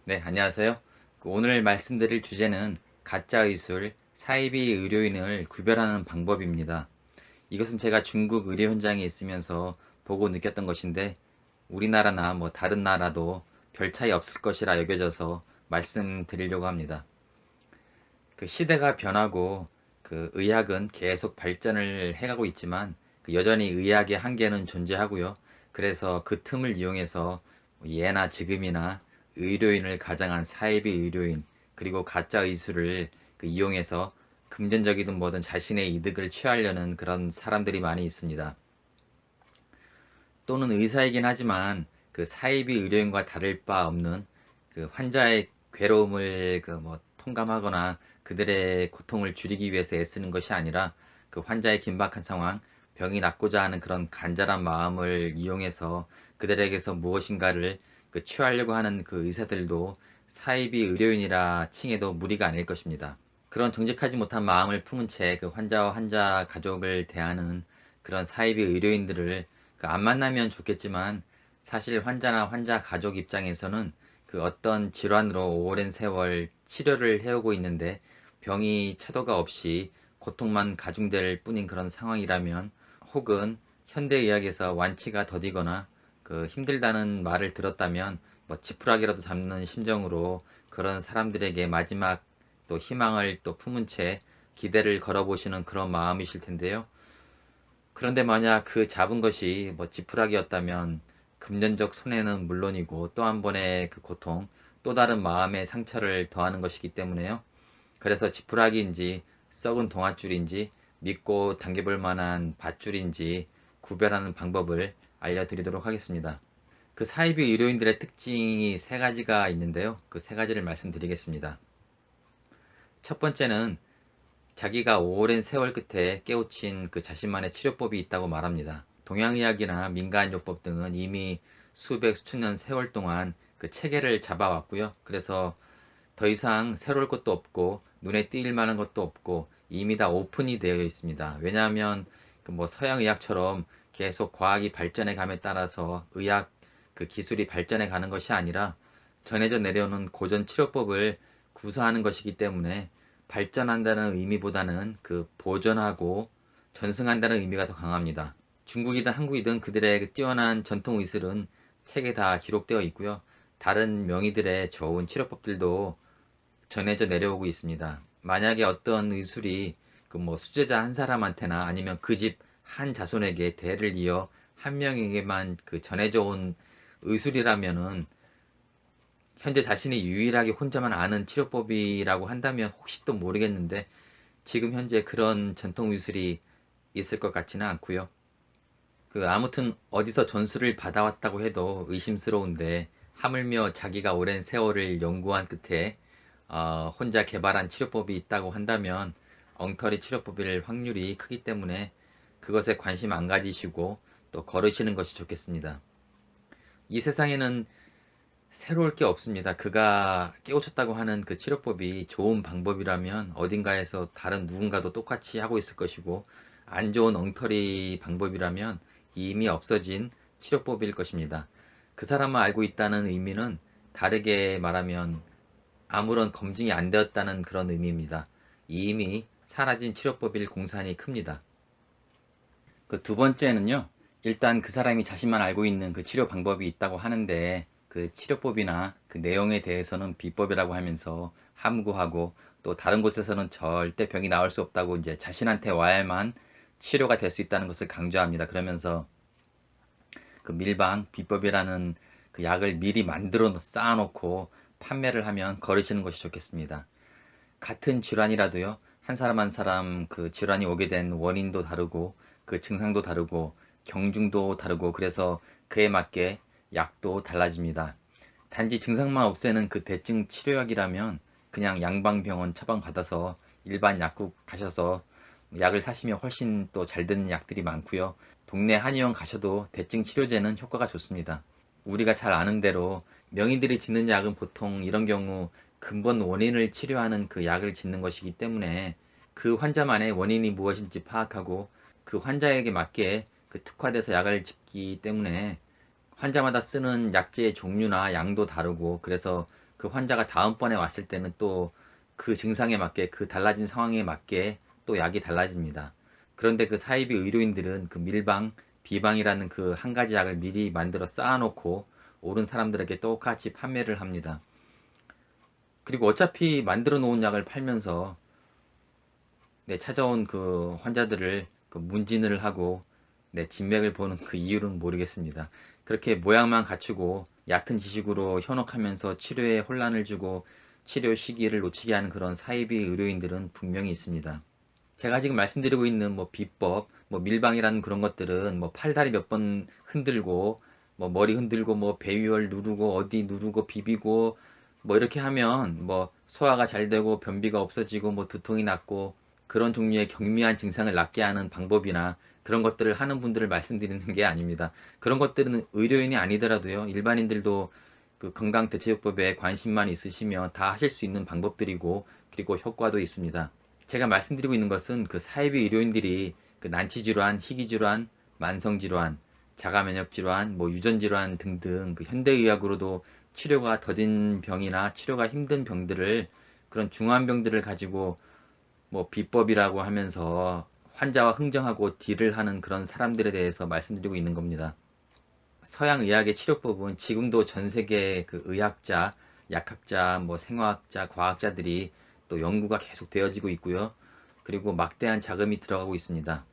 네, 안녕하세요. 오늘 말씀드릴 주제는 가짜 의술, 사이비 의료인을 구별하는 방법입니다. 이것은 제가 중국 의료 현장에 있으면서 보고 느꼈던 것인데, 우리나라나 다른 나라도 별 차이 없을 것이라 여겨져서 말씀드리려고 합니다. 그 시대가 변하고 그 의학은 계속 발전을 해가고 있지만 여전히 의학의 한계는 존재하고요. 그래서 그 틈을 이용해서 예나 지금이나 의료인을 가장한 사이비 의료인 그리고 가짜 의술을 이용해서 금전적이든 뭐든 자신의 이득을 취하려는 그런 사람들이 많이 있습니다. 또는 의사이긴 하지만 그 사이비 의료인과 다를 바 없는 그 환자의 괴로움을 통감하거나 그들의 고통을 줄이기 위해서 애쓰는 것이 아니라 그 환자의 긴박한 상황, 병이 낫고자 하는 그런 간절한 마음을 이용해서 그들에게서 무엇인가를 취하려고 하는 그 의사들도 사이비 의료인이라 칭해도 무리가 아닐 것입니다. 그런 정직하지 못한 마음을 품은 채 그 환자와 환자 가족을 대하는 그런 사이비 의료인들을 안 만나면 좋겠지만 사실 환자나 환자 가족 입장에서는 그 어떤 질환으로 오랜 세월 치료를 해오고 있는데 병이 차도가 없이 고통만 가중될 뿐인 그런 상황이라면 혹은 현대의학에서 완치가 더디거나 그 힘들다는 말을 들었다면 지푸라기라도 잡는 심정으로 그런 사람들에게 마지막 또 희망을 또 품은 채 기대를 걸어보시는 그런 마음이실 텐데요. 그런데 만약 그 잡은 것이 지푸라기였다면 금전적 손해는 물론이고 또 한 번의 그 고통, 또 다른 마음의 상처를 더하는 것이기 때문에요. 그래서 지푸라기인지 썩은 동아줄인지 믿고 당겨볼 만한 밧줄인지 구별하는 방법을 알려드리도록 하겠습니다. 그 사이비 의료인들의 특징이 세 가지가 있는데요. 그 세 가지를 말씀드리겠습니다. 첫 번째는 자기가 오랜 세월 끝에 깨우친 그 자신만의 치료법이 있다고 말합니다. 동양의학이나 민간요법 등은 이미 수백 수천 년 세월 동안 그 체계를 잡아왔고요. 그래서 더 이상 새로울 것도 없고 눈에 띄일 만한 것도 없고 이미 다 오픈이 되어 있습니다. 왜냐하면 그 서양 의학처럼 계속 과학이 발전해 감에 따라서 의학 그 기술이 발전해 가는 것이 아니라 전해져 내려오는 고전 치료법을 구사하는 것이기 때문에 발전한다는 의미보다는 그 보존하고 전승한다는 의미가 더 강합니다. 중국이든 한국이든 그들의 그 뛰어난 전통 의술은 책에 다 기록되어 있고요. 다른 명의들의 좋은 치료법들도 전해져 내려오고 있습니다. 만약에 어떤 의술이 그 수제자 한 사람한테나 아니면 그 집 한 자손에게 대를 이어 한 명에게만 그 전해져 온 의술이라면은 현재 자신이 유일하게 혼자만 아는 치료법이라고 한다면 혹시 또 모르겠는데 지금 현재 그런 전통 의술이 있을 것 같지는 않고요. 그 아무튼 어디서 전수를 받아왔다고 해도 의심스러운데 하물며 자기가 오랜 세월을 연구한 끝에 혼자 개발한 치료법이 있다고 한다면 엉터리 치료법일 확률이 크기 때문에 그것에 관심 안 가지시고 또 걸으시는 것이 좋겠습니다. 이 세상에는 새로울 게 없습니다. 그가 깨우쳤다고 하는 그 치료법이 좋은 방법이라면 어딘가에서 다른 누군가도 똑같이 하고 있을 것이고 안 좋은 엉터리 방법이라면 이미 없어진 치료법일 것입니다. 그 사람만 알고 있다는 의미는 다르게 말하면 아무런 검증이 안 되었다는 그런 의미입니다. 이미 사라진 치료법일 공산이 큽니다. 그 두 번째는요. 일단 그 사람이 자신만 알고 있는 그 치료 방법이 있다고 하는데 그 치료법이나 그 내용에 대해서는 비법이라고 하면서 함구하고 또 다른 곳에서는 절대 병이 나을 수 없다고 이제 자신한테 와야만 치료가 될 수 있다는 것을 강조합니다. 그러면서 그 밀방 비법이라는 그 약을 미리 만들어 쌓아놓고 판매를 하면 거르시는 것이 좋겠습니다. 같은 질환이라도요, 한 사람 한 사람 그 질환이 오게 된 원인도 다르고, 그 증상도 다르고, 경중도 다르고, 그래서 그에 맞게 약도 달라집니다. 단지 증상만 없애는 그 대증 치료약이라면 그냥 양방병원 처방받아서 일반 약국 가셔서 약을 사시면 훨씬 또 잘 듣는 약들이 많고요. 동네 한의원 가셔도 대증 치료제는 효과가 좋습니다. 우리가 잘 아는 대로 명의들이 짓는 약은 보통 이런 경우 근본 원인을 치료하는 그 약을 짓는 것이기 때문에 그 환자만의 원인이 무엇인지 파악하고 그 환자에게 맞게 그 특화돼서 약을 짓기 때문에 환자마다 쓰는 약제의 종류나 양도 다르고 그래서 그 환자가 다음번에 왔을 때는 또 그 증상에 맞게 그 달라진 상황에 맞게 또 약이 달라집니다. 그런데 그 사이비 의료인들은 그 밀방, 비방이라는 그 한 가지 약을 미리 만들어 쌓아놓고 옳은 사람들에게 똑같이 판매를 합니다. 그리고 어차피 만들어 놓은 약을 팔면서 찾아온 그 환자들을 그 문진을 하고 진맥을 보는 그 이유는 모르겠습니다. 그렇게 모양만 갖추고 얕은 지식으로 현혹하면서 치료에 혼란을 주고 치료 시기를 놓치게 하는 그런 사이비 의료인들은 분명히 있습니다. 제가 지금 말씀드리고 있는 뭐 비법, 뭐 밀방이라는 그런 것들은 뭐 팔다리 몇 번 흔들고 뭐 머리 흔들고 뭐 배위월 누르고 어디 누르고 비비고 뭐 이렇게 하면 뭐 소화가 잘 되고 변비가 없어지고 뭐 두통이 낫고 그런 종류의 경미한 증상을 낫게 하는 방법이나 그런 것들을 하는 분들을 말씀드리는 게 아닙니다. 그런 것들은 의료인이 아니더라도요, 일반인들도 그 건강대체요법에 관심만 있으시면 다 하실 수 있는 방법들이고 그리고 효과도 있습니다. 제가 말씀드리고 있는 것은 그 사이비 의료인들이 그 난치질환, 희귀질환, 만성질환, 자가면역질환, 뭐 유전질환 등등 그 현대의학으로도 치료가 더딘 병이나 치료가 힘든 병들을 그런 중한 병들을 가지고 뭐 비법이라고 하면서 환자와 흥정하고 딜을 하는 그런 사람들에 대해서 말씀드리고 있는 겁니다. 서양 의학의 치료법은 지금도 전 세계 그 의학자, 약학자, 뭐 생화학자, 과학자들이 또 연구가 계속 되어지고 있고요. 그리고 막대한 자금이 들어가고 있습니다.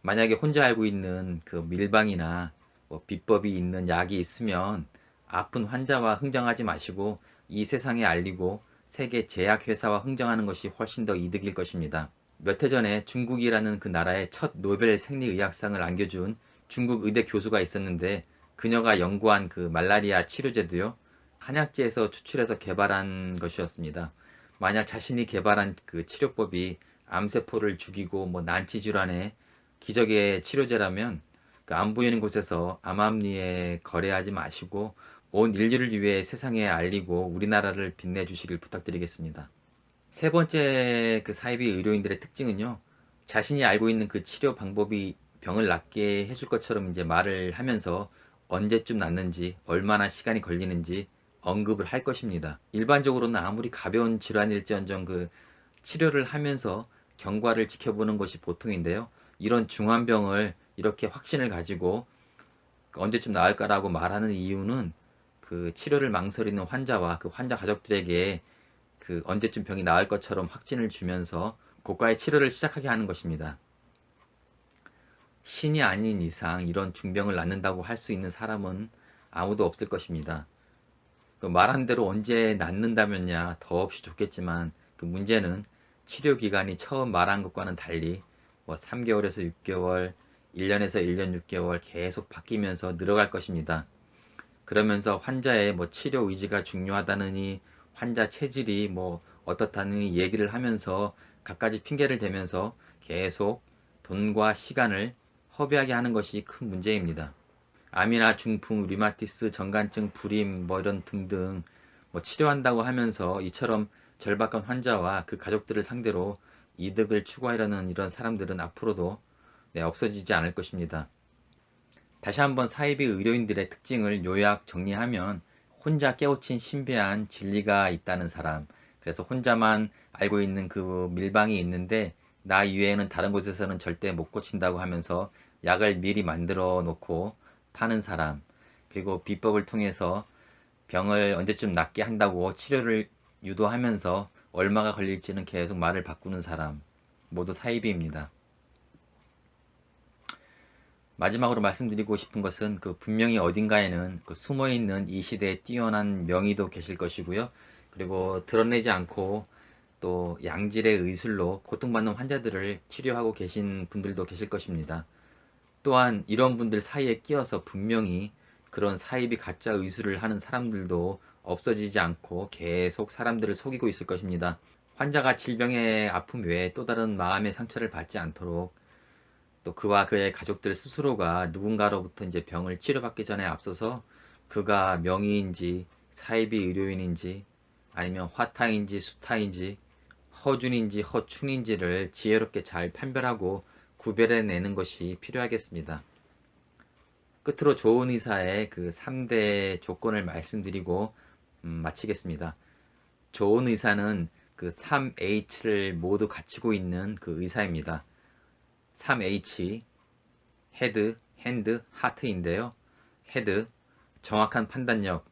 만약에 혼자 알고 있는 그 밀방이나 뭐 비법이 있는 약이 있으면 아픈 환자와 흥정하지 마시고 이 세상에 알리고 세계 제약회사와 흥정하는 것이 훨씬 더 이득일 것입니다. 몇 해 전에 중국이라는 그 나라의 첫 노벨 생리의학상을 안겨준 중국 의대 교수가 있었는데 그녀가 연구한 그 말라리아 치료제도요, 한약재에서 추출해서 개발한 것이었습니다. 만약 자신이 개발한 그 치료법이 암세포를 죽이고 뭐 난치 질환에 기적의 치료제라면 그 안 보이는 곳에서 암암리에 거래하지 마시고 온 인류를 위해 세상에 알리고 우리나라를 빛내주시길 부탁드리겠습니다. 세 번째 그 사이비 의료인들의 특징은요, 자신이 알고 있는 그 치료 방법이 병을 낫게 해줄 것처럼 이제 말을 하면서 언제쯤 낫는지, 얼마나 시간이 걸리는지 언급을 할 것입니다. 일반적으로는 아무리 가벼운 질환일지언정 그 치료를 하면서 경과를 지켜보는 것이 보통인데요. 이런 중환병을 이렇게 확신을 가지고 언제쯤 나을까라고 말하는 이유는 그 치료를 망설이는 환자와 그 환자 가족들에게 그 언제쯤 병이 나을 것처럼 확신을 주면서 고가의 치료를 시작하게 하는 것입니다. 신이 아닌 이상 이런 중병을 낫는다고 할 수 있는 사람은 아무도 없을 것입니다. 그 말한 대로 언제 낫는다면야 더없이 좋겠지만 그 문제는 치료 기간이 처음 말한 것과는 달리 뭐 3개월에서 6개월, 1년에서 1년 6개월 계속 바뀌면서 늘어갈 것입니다. 그러면서 환자의 뭐 치료 의지가 중요하다느니 환자 체질이 뭐 어떻다느니 얘기를 하면서 갖가지 핑계를 대면서 계속 돈과 시간을 허비하게 하는 것이 큰 문제입니다. 암이나 중풍, 류마티스, 정간증, 불임 뭐 이런 등등 뭐 치료한다고 하면서 이처럼 절박한 환자와 그 가족들을 상대로 이득을 추구하려는 이런 사람들은 앞으로도 없어지지 않을 것입니다. 다시 한번 사이비 의료인들의 특징을 요약 정리하면 혼자 깨우친 신비한 진리가 있다는 사람, 그래서 혼자만 알고 있는 그 밀방이 있는데 나 이외에는 다른 곳에서는 절대 못 고친다고 하면서 약을 미리 만들어 놓고 파는 사람, 그리고 비법을 통해서 병을 언제쯤 낫게 한다고 치료를 유도하면서 얼마가 걸릴지는 계속 말을 바꾸는 사람, 모두 사이비입니다. 마지막으로 말씀드리고 싶은 것은 그 분명히 어딘가에는 그 숨어있는 이 시대에 뛰어난 명의도 계실 것이고요. 그리고 드러내지 않고 또 양질의 의술로 고통받는 환자들을 치료하고 계신 분들도 계실 것입니다. 또한 이런 분들 사이에 끼어서 분명히 그런 사이비 가짜 의술을 하는 사람들도 없어지지 않고 계속 사람들을 속이고 있을 것입니다. 환자가 질병의 아픔 외에 또 다른 마음의 상처를 받지 않도록 또 그와 그의 가족들 스스로가 누군가로부터 이제 병을 치료받기 전에 앞서서 그가 명의인지 사이비 의료인인지 아니면 화타인지 수타인지 허준인지 허충인지를 지혜롭게 잘 판별하고 구별해내는 것이 필요하겠습니다. 끝으로 좋은 의사의 그 3대 조건을 말씀드리고 마치겠습니다. 좋은 의사는 그 3H를 모두 갖추고 있는 그 의사입니다. 3H, 헤드, 핸드, 하트인데요. 헤드, 정확한 판단력,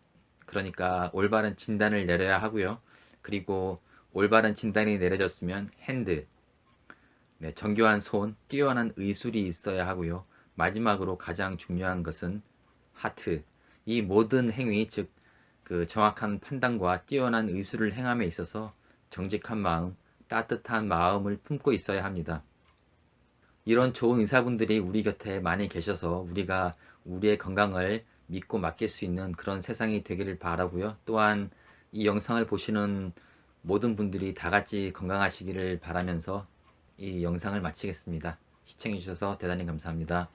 그러니까 올바른 진단을 내려야 하고요. 그리고 올바른 진단이 내려졌으면 핸드, 네, 정교한 손, 뛰어난 의술이 있어야 하고요. 마지막으로 가장 중요한 것은 하트. 이 모든 행위, 즉 그 정확한 판단과 뛰어난 의술을 행함에 있어서 정직한 마음, 따뜻한 마음을 품고 있어야 합니다. 이런 좋은 의사분들이 우리 곁에 많이 계셔서 우리가 우리의 건강을 믿고 맡길 수 있는 그런 세상이 되기를 바라고요. 또한 이 영상을 보시는 모든 분들이 다 같이 건강하시기를 바라면서 이 영상을 마치겠습니다. 시청해 주셔서 대단히 감사합니다.